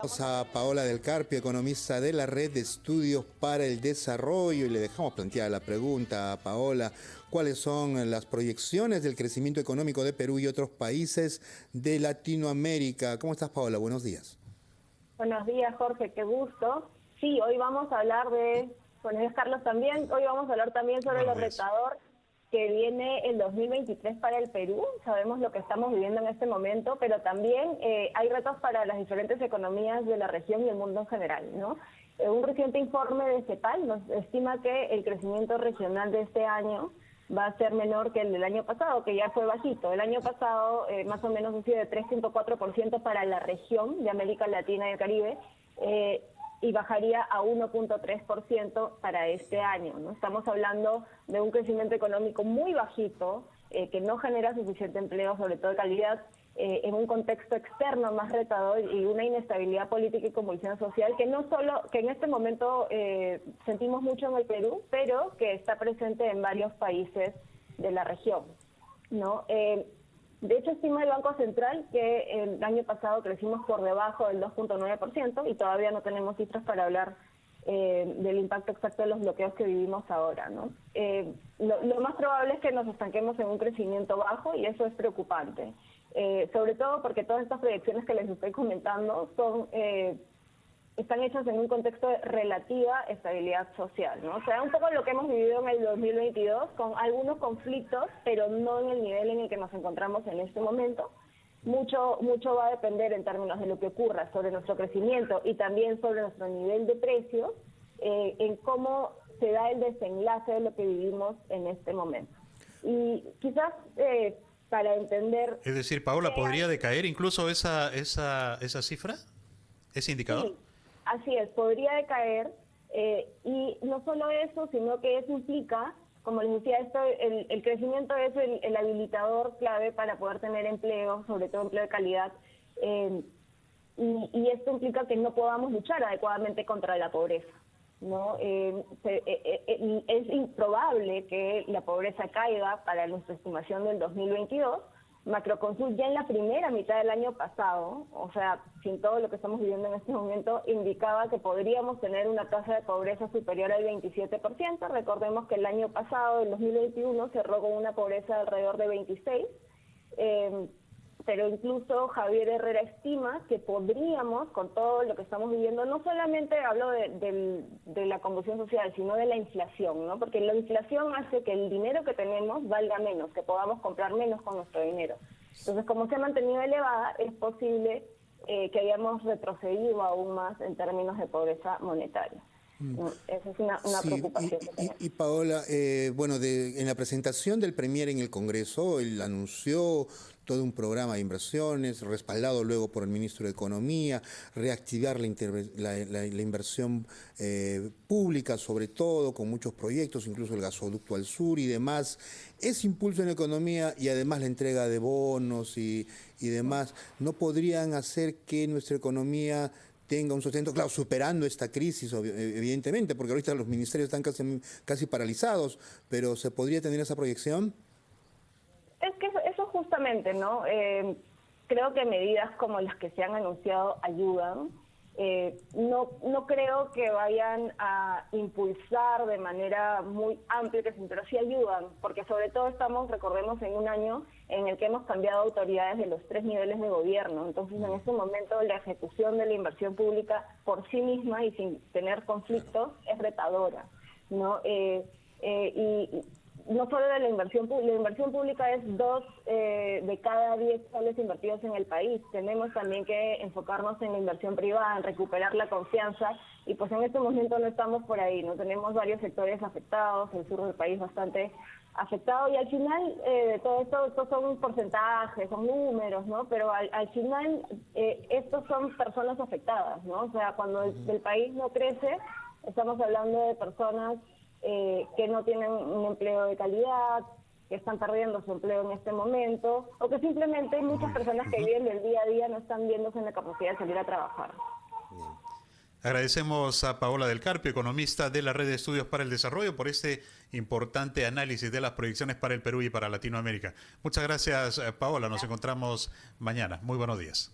Vamos a Paola del Carpio, economista de la Red de Estudios para el Desarrollo, y le dejamos planteada la pregunta a Paola: ¿cuáles son las proyecciones del crecimiento económico de Perú y otros países de Latinoamérica? ¿Cómo estás, Paola? Buenos días. Buenos días, Jorge, qué gusto. Sí, hoy vamos a hablar buenos días, Carlos, también. Hoy vamos a hablar también sobre lo retador que viene el 2023 para el Perú. Sabemos lo que estamos viviendo en este momento, pero también hay retos para las diferentes economías de la región y el mundo en general, ¿no? Un reciente informe de CEPAL nos estima que el crecimiento regional de este año va a ser menor que el del año pasado, que ya fue bajito. El año pasado más o menos ha sido de 3.4% para la región de América Latina y el Caribe, y bajaría a 1.3% para este año, ¿no? Estamos hablando de un crecimiento económico muy bajito, que no genera suficiente empleo, sobre todo de calidad, en un contexto externo más retador y una inestabilidad política y convulsión social que no solo, que en este momento sentimos mucho en el Perú, pero que está presente en varios países de la región, ¿no? De hecho, estima el Banco Central que el año pasado crecimos por debajo del 2.9% y todavía no tenemos cifras para hablar del impacto exacto de los bloqueos que vivimos ahora, ¿no? Lo más probable es que nos estanquemos en un crecimiento bajo y eso es preocupante, sobre todo porque todas estas proyecciones que les estoy comentando están hechas en un contexto de relativa estabilidad social, ¿no? O sea, un poco lo que hemos vivido en el 2022, con algunos conflictos, pero no en el nivel en el que nos encontramos en este momento. Mucho va a depender en términos de lo que ocurra sobre nuestro crecimiento y también sobre nuestro nivel de precios, en cómo se da el desenlace de lo que vivimos en este momento. Y quizás para entender... Es decir, Paola, ¿podría decaer incluso esa cifra, ese indicador? Sí. Así es, podría decaer, y no solo eso, sino que eso implica, como les decía, el crecimiento es el habilitador clave para poder tener empleo, sobre todo empleo de calidad, y esto implica que no podamos luchar adecuadamente contra la pobreza, ¿no? Es improbable que la pobreza caiga para nuestra estimación del 2022. Macroconsult ya en la primera mitad del año pasado, o sea, sin todo lo que estamos viviendo en este momento, indicaba que podríamos tener una tasa de pobreza superior al 27%. Recordemos que el año pasado, el 2021, cerró con una pobreza de alrededor de 26%, pero incluso Javier Herrera estima que podríamos, con todo lo que estamos viviendo, no solamente hablo de la convulsión social, sino de la inflación, ¿no? Porque la inflación hace que el dinero que tenemos valga menos, que podamos comprar menos con nuestro dinero. Entonces, como se ha mantenido elevada, es posible que hayamos retrocedido aún más en términos de pobreza monetaria. Esa es una preocupación. Y Paola, bueno, en la presentación del Premier en el Congreso, él anunció todo un programa de inversiones, respaldado luego por el ministro de Economía, reactivar la inversión pública, sobre todo, con muchos proyectos, incluso el gasoducto al sur y demás. Ese impulso en la economía y además la entrega de bonos y demás, ¿no podrían hacer que nuestra economía tenga un sustento, claro, superando esta crisis, evidentemente, porque ahorita los ministerios están casi paralizados, pero ¿se podría tener esa proyección? Es que eso justamente, ¿no? Creo que medidas como las que se han anunciado ayudan. No creo que vayan a impulsar de manera muy amplia, pero sí ayudan, porque sobre todo estamos, recordemos, en un año en el que hemos cambiado autoridades de los 3 niveles de gobierno. Entonces, en este momento, la ejecución de la inversión pública por sí misma y sin tener conflictos es retadora, ¿no? Y no solo de la inversión pública es 2 de cada 10 soles invertidos en el país. Tenemos también que enfocarnos en la inversión privada, en recuperar la confianza, y pues en este momento no estamos por ahí, ¿no? Tenemos varios sectores afectados, el sur del país bastante afectado, y al final de todo esto, estos son porcentajes, son números, ¿no? Pero al final estos son personas afectadas, ¿no? O sea, cuando el país no crece, estamos hablando de personas que no tienen un empleo de calidad, que están perdiendo su empleo en este momento, o que simplemente muchas personas que viven del día a día no están viéndose en la capacidad de salir a trabajar. Bien. Agradecemos a Paola del Carpio, economista de la Red de Estudios para el Desarrollo, por este importante análisis de las proyecciones para el Perú y para Latinoamérica. Muchas gracias, Paola. Nos encontramos mañana. Muy buenos días.